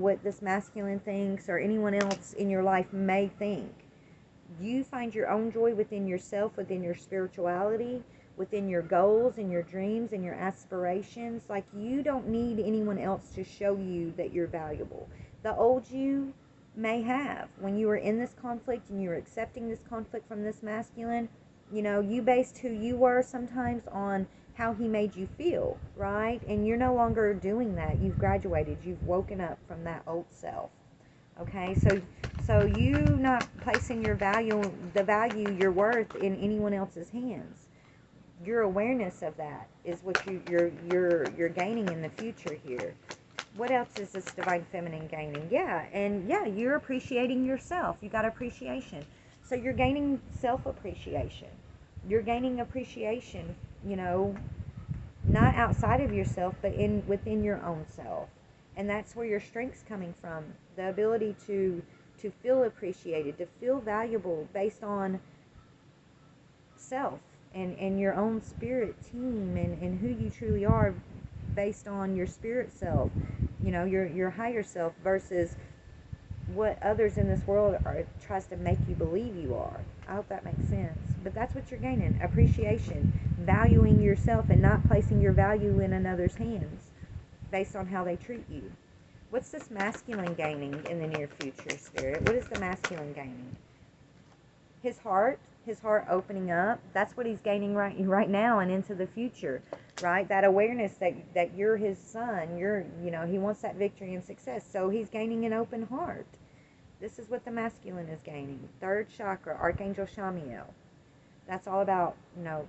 what this masculine thinks or anyone else in your life may think. You find your own joy within yourself, within your spirituality, within your goals and your dreams and your aspirations. Like, you don't need anyone else to show you that you're valuable. The old you may have, when you were in this conflict and you were accepting this conflict from this masculine, you based who you were sometimes on how he made you feel, right? And you're no longer doing that. You've graduated. You've woken up from that old self. Okay, so you not placing the value, your worth in anyone else's hands. Your awareness of that is what you're gaining in the future here. What else is this divine feminine gaining? Yeah, you're appreciating yourself. You got appreciation. So you're gaining self-appreciation. You're gaining appreciation, not outside of yourself, but within your own self. And that's where your strength's coming from. The ability to feel appreciated, to feel valuable based on self and your own spirit team and who you truly are based on your spirit self, your higher self versus what others in this world tries to make you believe you are. I hope that makes sense. But that's what you're gaining. Appreciation. Valuing yourself and not placing your value in another's hands based on how they treat you. What's this masculine gaining in the near future, Spirit? What is the masculine gaining? His heart opening up. That's what he's gaining right now and into the future, right? That awareness that you're his son. He wants that victory and success. So he's gaining an open heart. This is what the masculine is gaining. Third chakra, Archangel Shamiel. That's all about,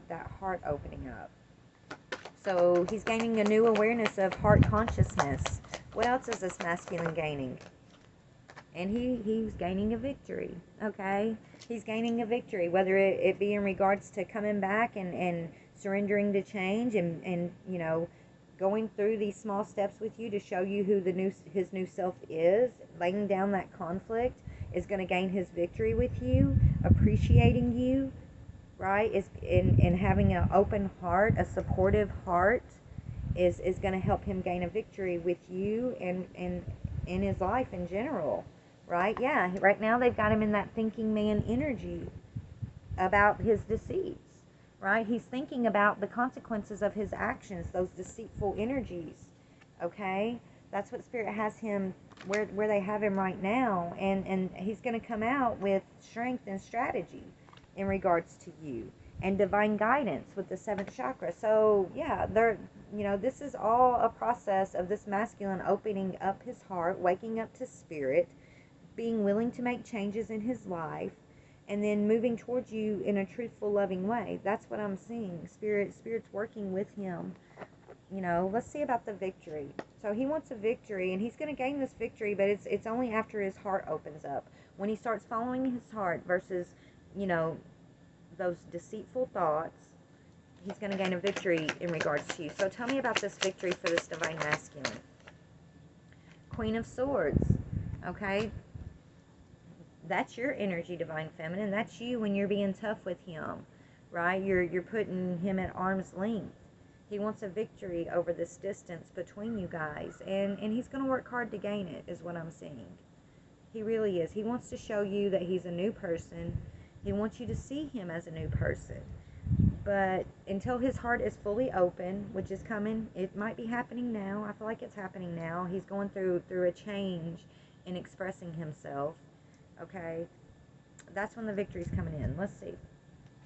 that heart opening up. So he's gaining a new awareness of heart consciousness. What else is this masculine gaining? And he's gaining a victory, okay? He's gaining a victory, whether it be in regards to coming back and surrendering to change and going through these small steps with you to show you who his new self is, laying down that conflict, is going to gain his victory with you, appreciating you, right? Is in having an open heart, a supportive heart, is going to help him gain a victory with you and in his life in general, right? Yeah, right now they've got him in that thinking man energy about his deceits, right? He's thinking about the consequences of his actions, those deceitful energies, okay? That's what Spirit has him, where they have him right now, and he's going to come out with strength and strategy in regards to you, and divine guidance with the 7th chakra. So yeah, this is all a process of this masculine opening up his heart, waking up to Spirit, being willing to make changes in his life, and then moving towards you in a truthful, loving way. That's what I'm seeing. Spirit's working with him. Let's see about the victory. So he wants a victory, and he's going to gain this victory, but it's only after his heart opens up. When he starts following his heart versus, those deceitful thoughts, he's going to gain a victory in regards to you. So tell me about this victory for this divine masculine. Queen of Swords. Okay? That's your energy, divine feminine. That's you when you're being tough with him, right? You're putting him at arm's length. He wants a victory over this distance between you guys, and he's going to work hard to gain it, is what I'm seeing. He really is. He wants to show you that he's a new person. He wants you to see him as a new person. But until his heart is fully open, which is coming, it might be happening now. I feel like it's happening now. He's going through a change in expressing himself. Okay? That's when the victory's coming in. Let's see.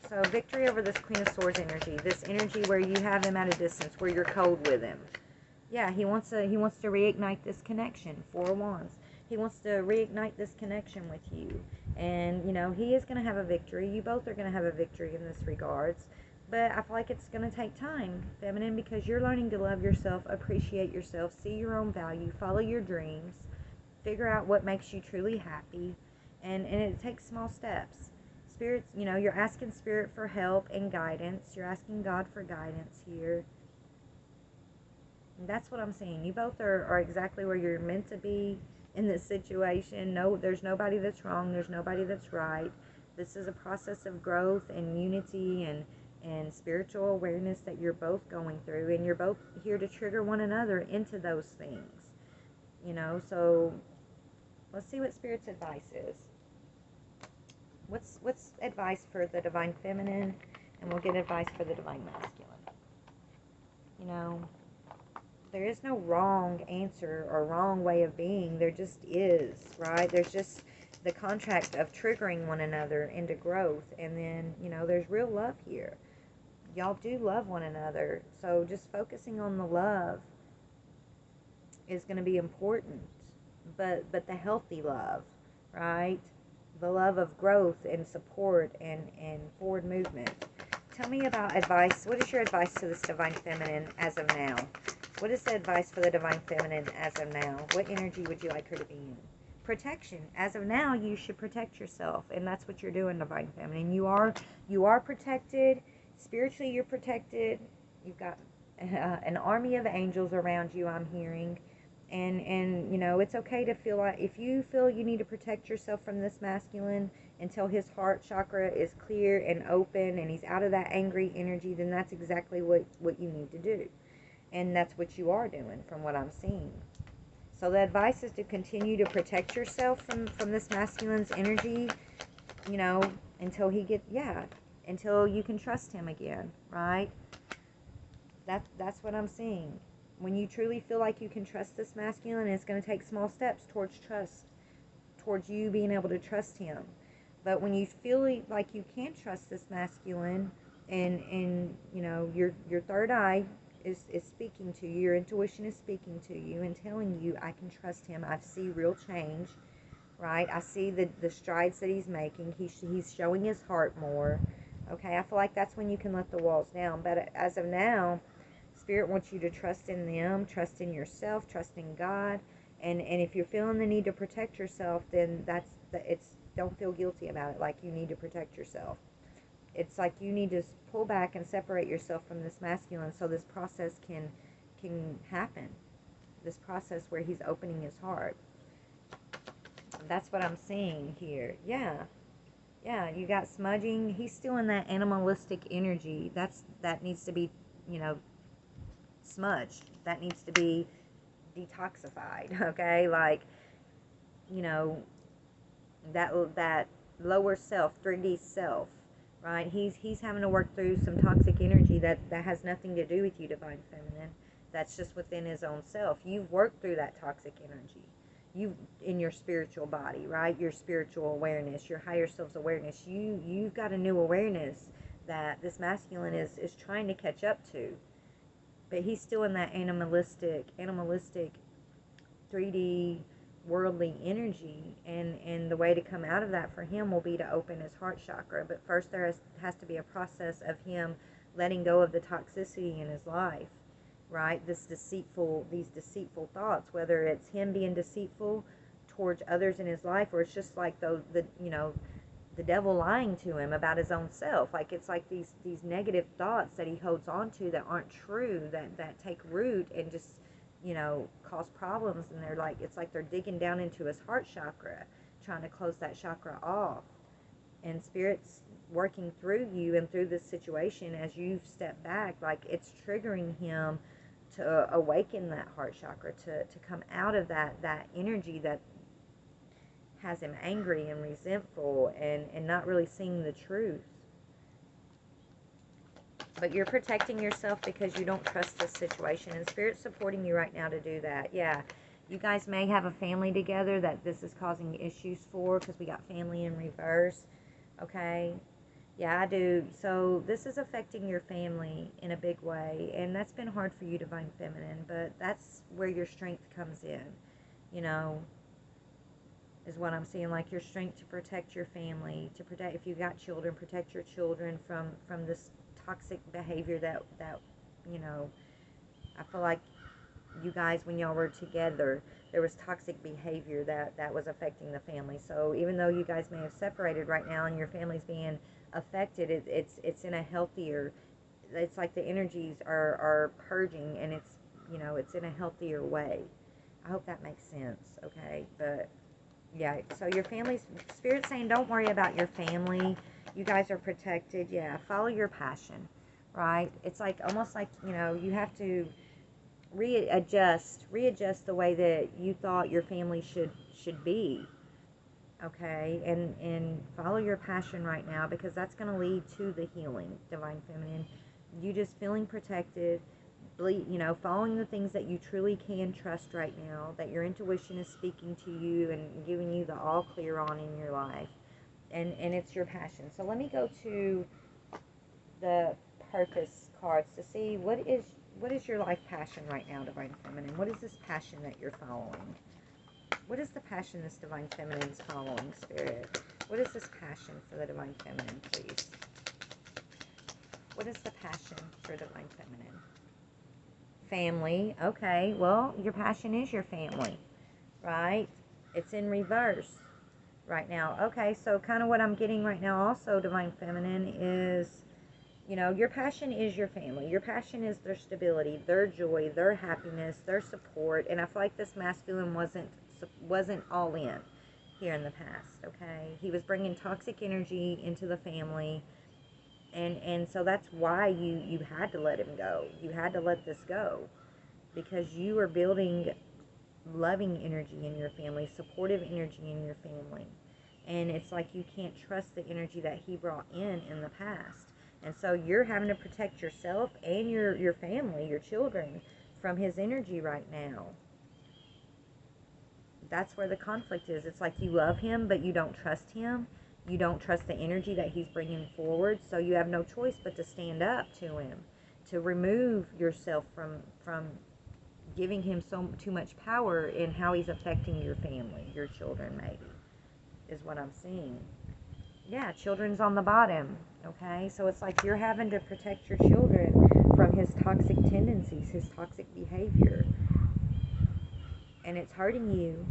So victory over this Queen of Swords energy. This energy where you have him at a distance, where you're cold with him. Yeah, he wants to reignite this connection. 4 of Wands. He wants to reignite this connection with you. And, he is going to have a victory. You both are going to have a victory in this regards. But I feel like it's going to take time, feminine, because you're learning to love yourself, appreciate yourself, see your own value, follow your dreams, figure out what makes you truly happy. And it takes small steps. Spirit, you're asking Spirit for help and guidance. You're asking God for guidance here. And that's what I'm seeing. You both are exactly where you're meant to be in this situation. No, there's nobody that's wrong. There's nobody that's right. This is a process of growth and unity and spiritual awareness that you're both going through. And you're both here to trigger one another into those things. you know. So let's see what Spirit's advice is. What's advice for the Divine Feminine, and we'll get advice for the Divine Masculine. You know, there is no wrong answer or wrong way of being. There just is, right? There's just the contract of triggering one another into growth. And then, you know, there's real love here. Y'all do love one another. So just focusing on the love is going to be important. But the healthy love, right? The love of growth and support and forward movement. Tell me about advice. What is your advice to this Divine Feminine as of now? What is the advice for the Divine Feminine as of now? What energy would you like her to be in? Protection. As of now, you should protect yourself, and that's what you're doing, Divine Feminine. You are protected. Spiritually, you're protected. You've got an army of angels around you, I'm hearing. And you know, it's okay to feel like, if you feel you need to protect yourself from this masculine until his heart chakra is clear and open and he's out of that angry energy, then that's exactly what you need to do. And that's what you are doing from what I'm seeing. So the advice is to continue to protect yourself from this masculine's energy, you know, until he gets, until you can trust him again, right? That's what I'm seeing. When you truly feel like you can trust this masculine, it's going to take small steps towards trust, towards you being able to trust him. But when you feel like you can't trust this masculine, and you know, your third eye is speaking to you, your intuition is speaking to you and telling you, I can trust him. I see real change, right? I see the strides that he's making. He's showing his heart more. Okay, I feel like that's when you can let the walls down. But as of now, Spirit wants you to trust in them, trust in yourself, trust in God. And if you're feeling the need to protect yourself, then don't feel guilty about it, like you need to protect yourself. It's like you need to pull back and separate yourself from this masculine so this process can happen. This process where he's opening his heart. That's what I'm seeing here. Yeah, you got smudging. He's still in that animalistic energy. That needs to be, you know, smudged. That needs to be detoxified, okay? Like, you know, that lower self, 3D self, right? He's having to work through some toxic energy that has nothing to do with you, Divine Feminine. That's just within his own self. You've worked through that toxic energy. You, in your spiritual body, right? Your spiritual awareness, your higher self's awareness. You've got a new awareness that this masculine is trying to catch up to. But he's still in that animalistic 3D worldly energy, and the way to come out of that for him will be to open his heart chakra. But first there has to be a process of him letting go of the toxicity in his life, right? These deceitful thoughts, whether it's him being deceitful towards others in his life, or it's just like the devil lying to him about his own self. Like, it's like these negative thoughts that he holds on to that aren't true, that take root and just, you know, cause problems. And they're like, it's like they're digging down into his heart chakra, trying to close that chakra off. And Spirit's working through you and through this situation as you've stepped back. Like, it's triggering him to awaken that heart chakra, to come out of that energy that has him angry and resentful and not really seeing the truth. But you're protecting yourself because you don't trust this situation, and Spirit's supporting you right now to do that. Yeah, you guys may have a family together that this is causing issues for, because we got family in reverse. Okay, yeah, I do. So this is affecting your family in a big way, and that's been hard for you, Divine Feminine, but that's where your strength comes in, you know, is what I'm seeing. Like, your strength to protect your family, to protect, if you've got children, protect your children from this toxic behavior that you know, I feel like you guys, when y'all were together, there was toxic behavior that was affecting the family. So even though you guys may have separated right now and your family's being affected, it's in a healthier, it's like the energies are purging, and it's, you know, it's in a healthier way. I hope that makes sense, okay? But yeah, so your family's, Spirit's saying, don't worry about your family. You guys are protected. Yeah, follow your passion, right? It's like, almost like, you know, you have to readjust the way that you thought your family should be. Okay, and follow your passion right now, because that's going to lead to the healing, Divine Feminine. You just feeling protected, following the things that you truly can trust right now, that your intuition is speaking to you and giving you the all clear on in your life, and it's your passion. So let me go to the purpose cards to see what is your life passion right now, Divine Feminine. What is this passion that you're following? What is the passion this Divine Feminine is following, Spirit? What is this passion for the Divine Feminine, please? What is the passion for Divine Feminine? Family. Okay, well, your passion is your family, right? It's in reverse right now. Okay, so kind of what I'm getting right now also, Divine Feminine, is, your passion is your family. Your passion is their stability, their joy, their happiness, their support. And I feel like this masculine wasn't all in here in the past, okay? He was bringing toxic energy into the family. And so that's why you had to let him go. You had to let this go, because you were building loving energy in your family, supportive energy in your family. And it's like you can't trust the energy that he brought in the past. And so you're having to protect yourself and your family, your children, from his energy right now. That's where the conflict is. It's like you love him, but you don't trust him. You don't trust the energy that he's bringing forward, so you have no choice but to stand up to him, to remove yourself from giving him too much power in how he's affecting your family, your children, maybe, is what I'm seeing. Yeah, children's on the bottom, okay? So it's like you're having to protect your children from his toxic tendencies, his toxic behavior. And it's hurting you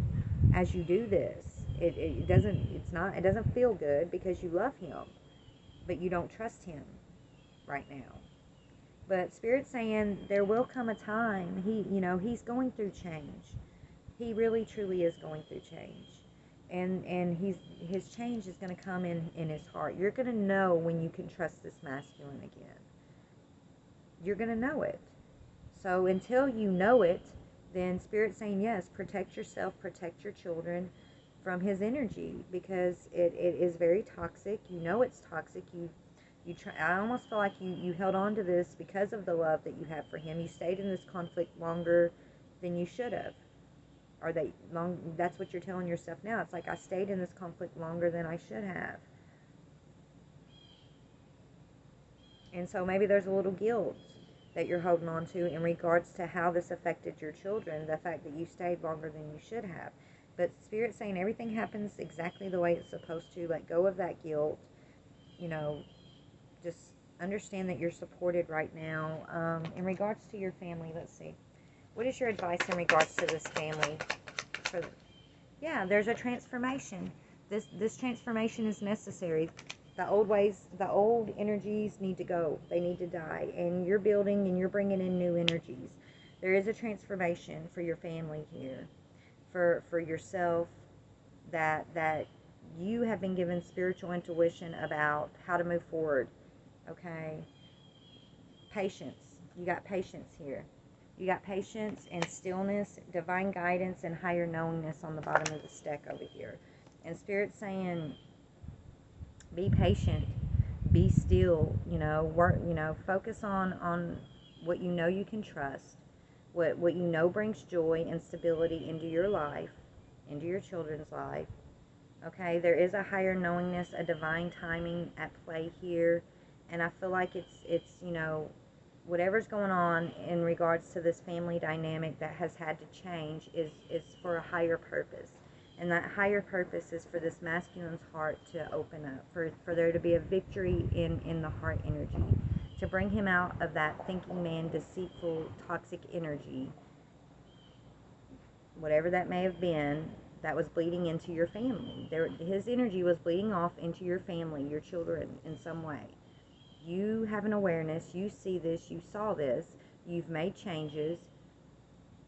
as you do this. It doesn't feel good because you love him, but you don't trust him right now. But Spirit's saying there will come a time, he's going through change. He really truly is going through change. And his change is going to come in his heart. You're going to know when you can trust this masculine again. You're going to know it. So until you know it, then Spirit's saying, yes, protect yourself, protect your children from his energy, because it is very toxic. You know it's toxic. I almost feel like you held on to this because of the love that you have for him. You stayed in this conflict longer than you should have. That's what you're telling yourself now. It's like, I stayed in this conflict longer than I should have. And so maybe there's a little guilt that you're holding on to in regards to how this affected your children, the fact that you stayed longer than you should have. But Spirit's saying everything happens exactly the way it's supposed to. Let go of that guilt. Just understand that you're supported right now. In regards to your family, let's see. What is your advice in regards to this family? Yeah, there's a transformation. This transformation is necessary. The old ways, the old energies need to go. They need to die. And you're building and you're bringing in new energies. There is a transformation for your family here. For yourself, that you have been given spiritual intuition about how to move forward. Okay? Patience. You got patience here. You got patience and stillness, divine guidance, and higher knowingness on the bottom of this deck over here. And Spirit's saying, be patient, be still, work, focus on what you know you can trust, what you know brings joy and stability into your life, into your children's life. Okay, there is a higher knowingness, a divine timing at play here, and I feel like it's whatever's going on in regards to this family dynamic that has had to change is for a higher purpose. And that higher purpose is for this masculine's heart to open up, for there to be a victory in the heart energy, to bring him out of that thinking man, deceitful, toxic energy, whatever that may have been, that was bleeding into your family. His energy was bleeding off into your family, your children, in some way. You have an awareness, you see this, you saw this, you've made changes,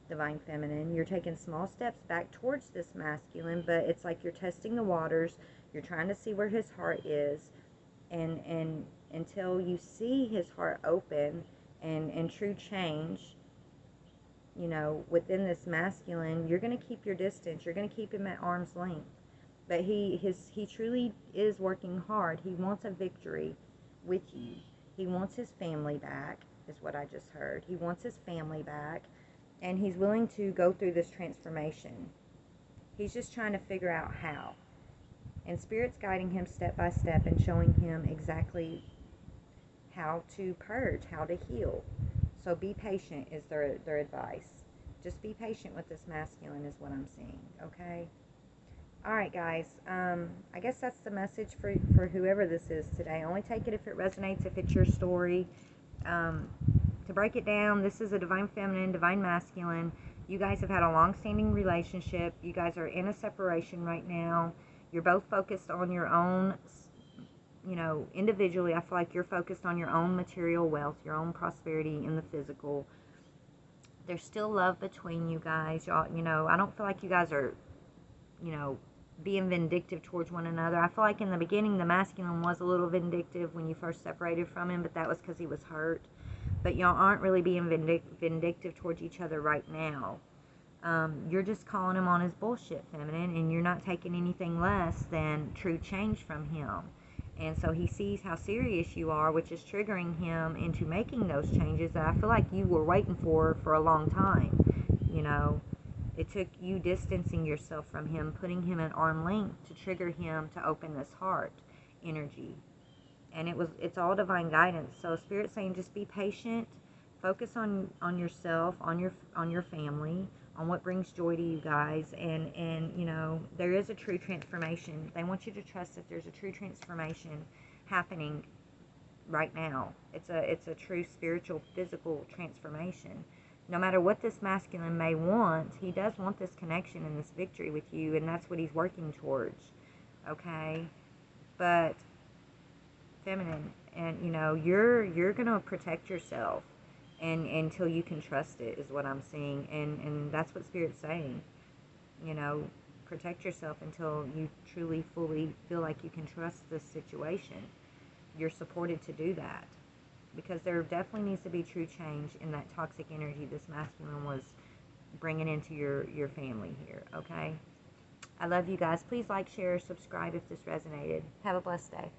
Divine Feminine. You're taking small steps back towards this masculine, but it's like you're testing the waters. You're trying to see where his heart is, and until you see his heart open and true change, you know, within this masculine, you're going to keep your distance. You're going to keep him at arm's length. But he truly is working hard. He wants a victory with you. He wants his family back, is what I just heard. He wants his family back, and he's willing to go through this transformation. He's just trying to figure out how. And Spirit's guiding him step by step and showing him exactly how to purge, how to heal. So be patient is their advice. Just be patient with this masculine is what I'm seeing, okay? Alright guys, I guess that's the message for whoever this is today. Only take it if it resonates, if it's your story. To break it down, this is a divine feminine, divine masculine. You guys have had a long-standing relationship. You guys are in a separation right now. You're both focused on your own, you know, individually. I feel like you're focused on your own material wealth, your own prosperity in the physical. There's still love between you guys. Y'all, you know, I don't feel like you guys are, you know, being vindictive towards one another. I feel like in the beginning the masculine was a little vindictive when you first separated from him, but that was because he was hurt. But y'all aren't really being vindictive towards each other right now. You're just calling him on his bullshit, feminine, and you're not taking anything less than true change from him. And so he sees how serious you are, which is triggering him into making those changes that I feel like you were waiting for a long time, you know. It took you distancing yourself from him, putting him at arm's length to trigger him to open this heart energy. And it's all divine guidance. So Spirit's saying just be patient, focus on yourself, on your family, on what brings joy to you guys, and you know, there is a true transformation. They want you to trust that there's a true transformation happening right now. It's a true spiritual, physical transformation. No matter what this masculine may want, he does want this connection and this victory with you, and that's what he's working towards, okay? But, feminine, and, you know, you're going to protect yourself and until you can trust it, is what I'm seeing, and that's what Spirit's saying. You know, protect yourself until you truly, fully feel like you can trust this situation. You're supported to do that. Because there definitely needs to be true change in that toxic energy this masculine was bringing into your family here, okay? I love you guys. Please like, share, subscribe if this resonated. Have a blessed day.